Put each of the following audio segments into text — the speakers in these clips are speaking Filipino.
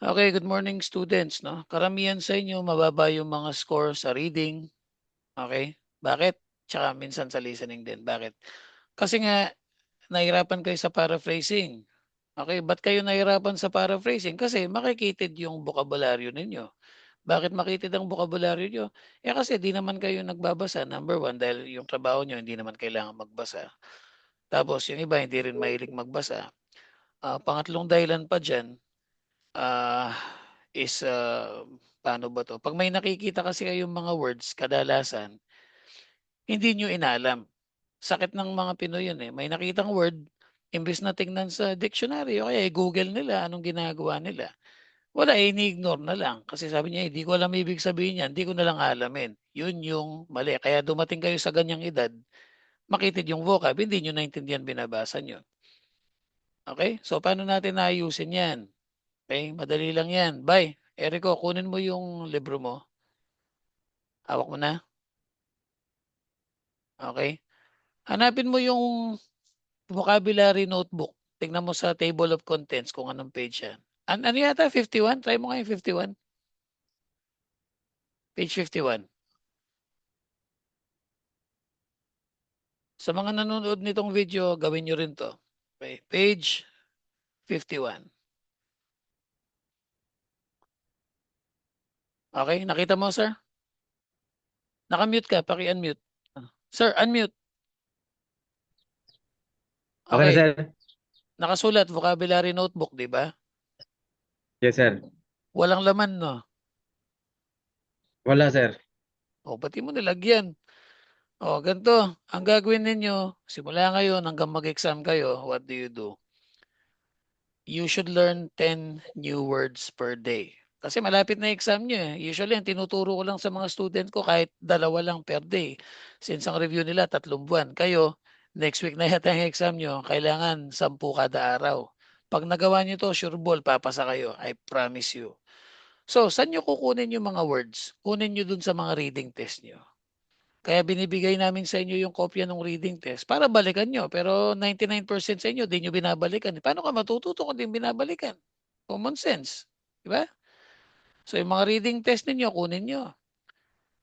Okay, good morning students, 'no. Karamihan sa inyo mababa yung mga score sa reading, okay? Bakit? Tsaka minsan sa listening din, bakit? Kasi nga nahirapan kayo sa paraphrasing, okay? Ba't kayo nahirapan sa paraphrasing? Kasi makikitid yung bokabularyo ninyo. Bakit makitid ang bokabularyo niyo? Kasi 'di naman kayo nagbabasa, number one, dahil yung trabaho niyo hindi naman kailangan magbasa. Tapos yung iba hindi rin mahilig magbasa. Pangatlong dahilan pa diyan, ah, is, paano ba 'to, 'pag may nakikita kasi kayong mga words kadalasan, hindi niyo inalam. Sakit ng mga Pinoy 'yun, eh, may nakitang word, imbes na tingnan sa dictionary o kaya i-Google nila anong ginagawa nila. Wala, eh, ini-ignore na lang kasi sabi niya, "Hindi ko alam ibig sabihin niyan, 'di ko na lang aalamin." 'Yun yung mali, kaya dumating kayo sa ganiyang edad, makitid yung vocab, hindi niyo naintindihan binabasa niyo. Okey? So, paano natin aayusin 'yan? Okey, madali lang 'yan. Bye, Erico, kunin mo yung libro mo. Hawak mo na? Okey. Hanapin mo yung vocabulary notebook. Tignan mo sa table of contents kung anong page yan. Ano yata 51? Try mo nga yung 51. Page 51. Sa mga nanonood nitong video, gawin niyo rin 'to. Okey, page 51. Okey, nakita mo, sir? Naka-mute ka, paki-unmute. Sir, unmute. Okay na, Okey, sir? nakasulat vocabulary notebook, 'di ba? Yes, sir. Walang laman 'no? Wala, sir. O, ba't di mo nilagyan? O, ganito, ang gagawin ninyo simula ngayon hanggang mag-exam kayo, what do you do? You should learn 10 new words per day. Kasi malapit na exam nyo, eh. Usually ang tinuturo ko lang sa mga student ko kahit 2 lang per day. Since ang review nila 3 buwan. Kayo, next week na yata ang exam nyo, kailangan 10 kada araw. 'Pag nagawa niyo 'to, sure ball papasa kayo, I promise you. So, saan niyo kukunin yung mga words? Kunin niyo dun sa mga reading test niyo. Kaya binibigay namin sa inyo yung kopya ng reading test para balikan nyo. Pero 99% sa inyo, di nyo binabalikan. Paano ka matututo kung di binabalikan? Common sense. Di ba? So yung mga reading test ninyo, kunin nyo.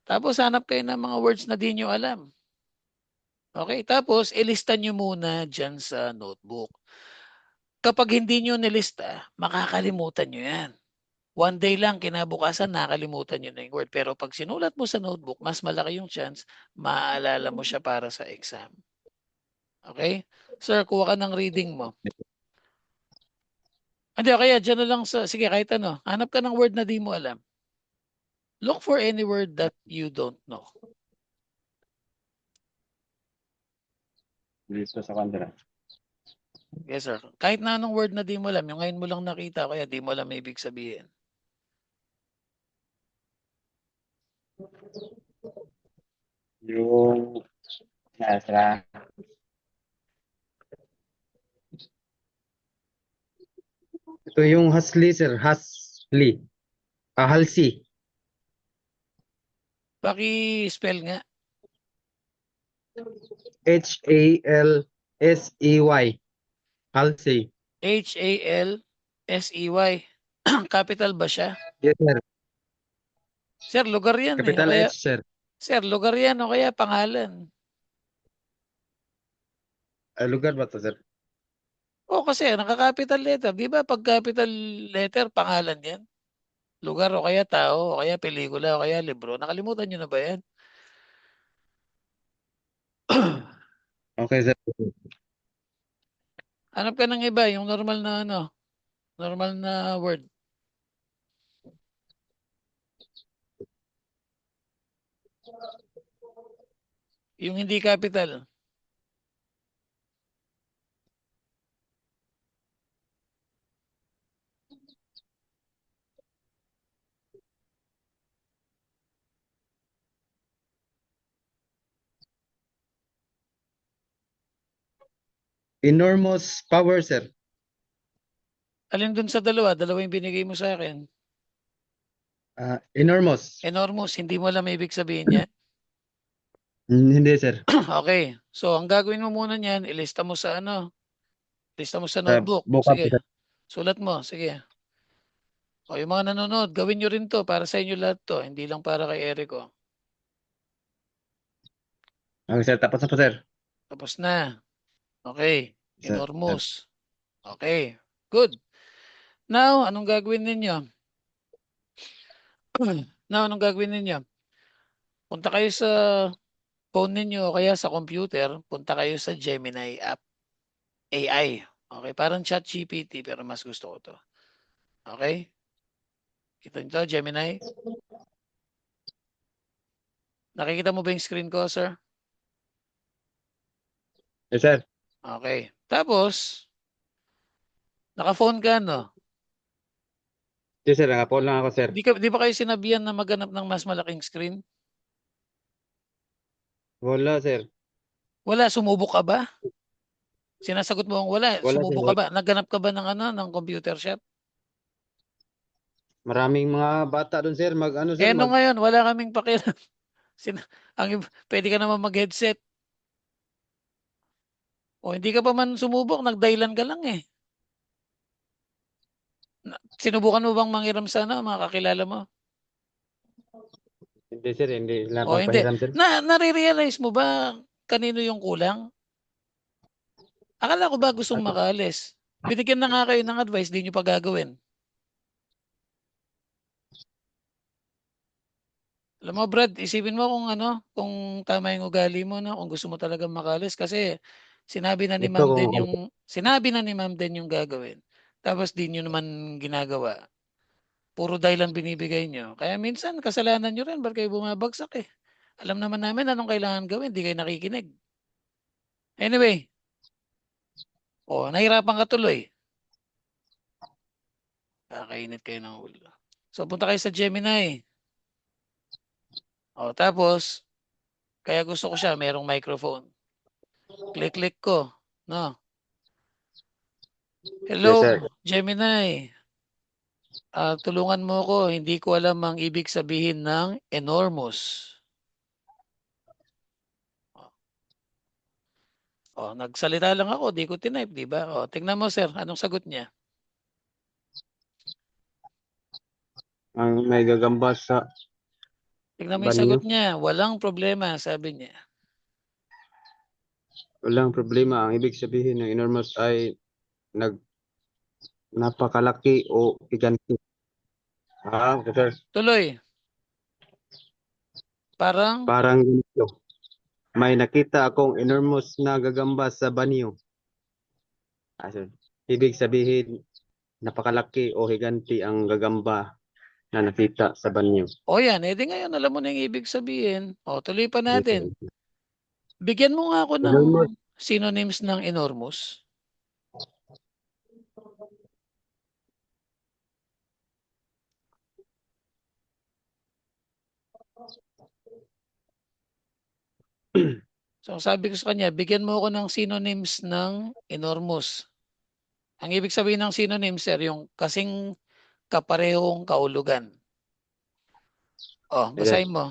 Tapos hanap kayo ng mga words na di nyo alam. Okay? Tapos ilista nyo muna dyan sa notebook. Kapag hindi nyo nilista, makakalimutan nyo yan. One day lang, kinabukasan, nakalimutan nyo na yung word. Pero pag sinulat mo sa notebook, mas malaki yung chance, maaalala mo siya para sa exam. Okay? Sir, kuha ka ng reading mo. Hindi, kaya dyan na lang sa, sige, kahit ano, hanap ka ng word na di mo alam. Look for any word that you don't know. Dito sa kanila. Yes, sir. Kahit na anong word na di mo alam, yung ngayon mo lang nakita, kaya di mo alam ibig sabihin. Yung nasa, ito yung Hasli, sir. Hasli. Halsi. Paki-spell nga. Halsey. Halsey. Halsey. Capital ba siya? Yes, sir. Sir, lugar yan eh. O Capital kaya, H, sir. sir, lugar yan o kaya pangalan. Lugar ba to, sir? O kasi naka-capital letter. Di ba pag capital letter, pangalan yan? Lugar o kaya tao o kaya pelikula o kaya libro. Nakalimutan nyo na ba yan? Okay, sir. Hanap ka ng iba, yung normal na ano, normal na word. Yung hindi capital. Enormous power, sir. Alin dun sa dalawa? Dalawa yung binigay mo sa akin. Enormous. Enormous, hindi mo alam ibig sabihin niya. Hindi, sir. Okay. So, ang gagawin mo muna niyan, ilista mo sa ano, ilista mo sa Sa notebook. vocab, Sige. sir. Sulat mo. Sige. O yung mga nanonood, gawin nyo rin to para sa inyo lahat to. Hindi lang para kay Erico. Okay, sir. Tapos na po, sir. Tapos na. Okay. Sir. Enormous. Okay. Good. Now, anong gagawin ninyo? Now, anong gagawin ninyo? Punta kayo sa phone ninyo o kaya sa computer. Punta kayo sa Gemini app. AI. Okay. Parang chat GPT pero mas gusto ko to. Okay. Kita nyo to, Gemini? Nakikita mo ba yung screen ko, sir? Yes, sir. Okay. Tapos, naka-phone ka, no? Yes, sir. Nakapoon lang ako, sir. Di ba kayo sinabihan na maghanap ng mas malaking screen? Wala, sir. Wala, sumubok ka ba? Sinasagot mo ang wala, Wala, sir. sumubok ka ba? Naghanap ka ba ng ano, ng computer shop? Maraming mga bata doon, sir. Ano, sir? Eh, no ngayon, wala kaming pakialam. Pwede ka naman mag-headset. O hindi ka pa man sumubok, nagdahilan ka lang eh. Sinubukan mo bang manghiram sa ano, mga kakilala mo? Hindi, sir. Hindi lang O hindi. magpahiram, sir. Nare-realize mo ba kanino yung kulang? Akala ko ba gustong Ano? makaalis? Binigyan na nga kayo ng advice, di nyo pa gagawin. Alam mo, Brad, isipin mo kung ano, kung tama yung ugali mo, no? Kung gusto mo talagang makalis. Kasi Ito kung sinabi na ni ma'am din yung gagawin. Tapos di nyo naman ginagawa. Puro dahilan binibigay nyo. Kaya minsan, kasalanan nyo rin, ba't kayo bumabagsak eh. Alam naman namin anong kailangan gawin, di kayo nakikinig. Anyway, nahirapan ka tuloy. Kakainit kayo ng ulo. So, punta kayo sa Gemini. Tapos, kaya gusto ko siya, merong microphone. Click-click ko. No? yes, sir. Hello, Gemini. Tulungan mo ko. Hindi ko alam ang ibig sabihin ng enormous. Nagsalita lang ako. Di ko tinype, di ba? Tingnan mo, sir. Anong sagot niya? Ang may gagamba sa Tingnan mo yung banyo. sagot niya. Walang problema, sabi niya. Walang problema. Ang ibig sabihin ng enormous ay nag napakalaki o giganti. Okay, sir. Tuloy. Parang, Parang ganito. May nakita akong enormous na gagamba sa banyo. Sir. Ibig sabihin, napakalaki o higanti ang gagamba na nakita sa banyo. yan. Di ngayon, alam mo na yung ibig sabihin. Tuloy pa Yes, natin. sir. Bigyan mo nga ako ng Enormous. synonyms ng enormous. So, sabi ko sa kanya, bigyan mo ako ng synonyms ng enormous. Ang ibig sabihin ng synonyms, sir, yung kasing kaparehong kaulugan. Yes, sir. Basahin mo.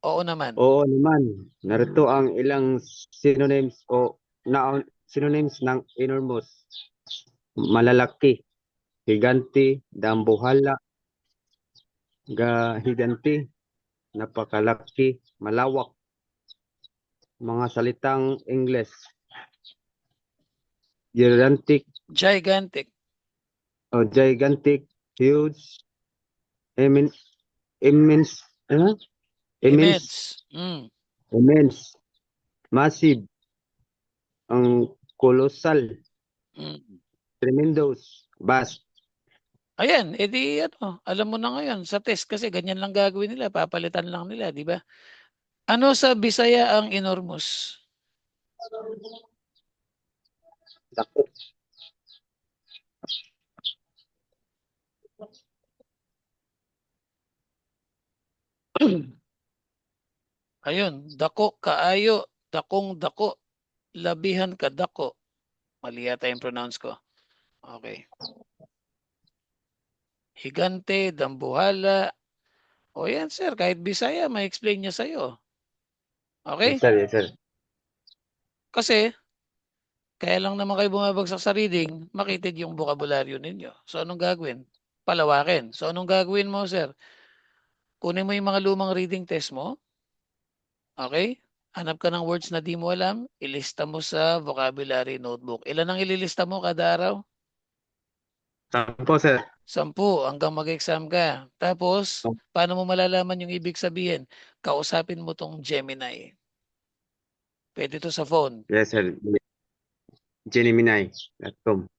Oo naman. Oo naman. Narito ang ilang synonyms o noun synonyms ng enormous. Malalaki, higanti, dambuhala, higanti, napakalaki, malawak, mga salitang English, gigantic Gigantic. o gigantic, huge, immense, immense, immense, Immense. Mm. immense, massive, ang colossal, Mm. tremendous, vast. Ayan, alam mo na ngayon sa test kasi ganyan lang gagawin nila, papalitan lang nila, di ba? Ano sa Bisaya ang enormous? Dako. Ayun, dako kaayo, dakong dako, labihan ka dako. Mali yata yung pronounce ko. Okay. Higante, dambuhala. Yan sir, kahit Bisaya, ma-explain niya sa'yo. Okay? Yes, sir, yes, sir. Kasi, kaya lang naman kayo bumabagsak sa reading, makitid yung bokabularyo ninyo. So, anong gagawin? palawakin. So anong gagawin mo, sir? Kunin mo yung mga lumang reading test mo. Okay? Hanap ka ng words na di mo alam, ilista mo sa vocabulary notebook. Ilan ang ililista mo kada araw? 10, sir. 10 hanggang mag-exam ka. Tapos, paano mo malalaman yung ibig sabihin? Kausapin mo tong Gemini. Pwede to sa phone. Yes, sir. Gemini.com.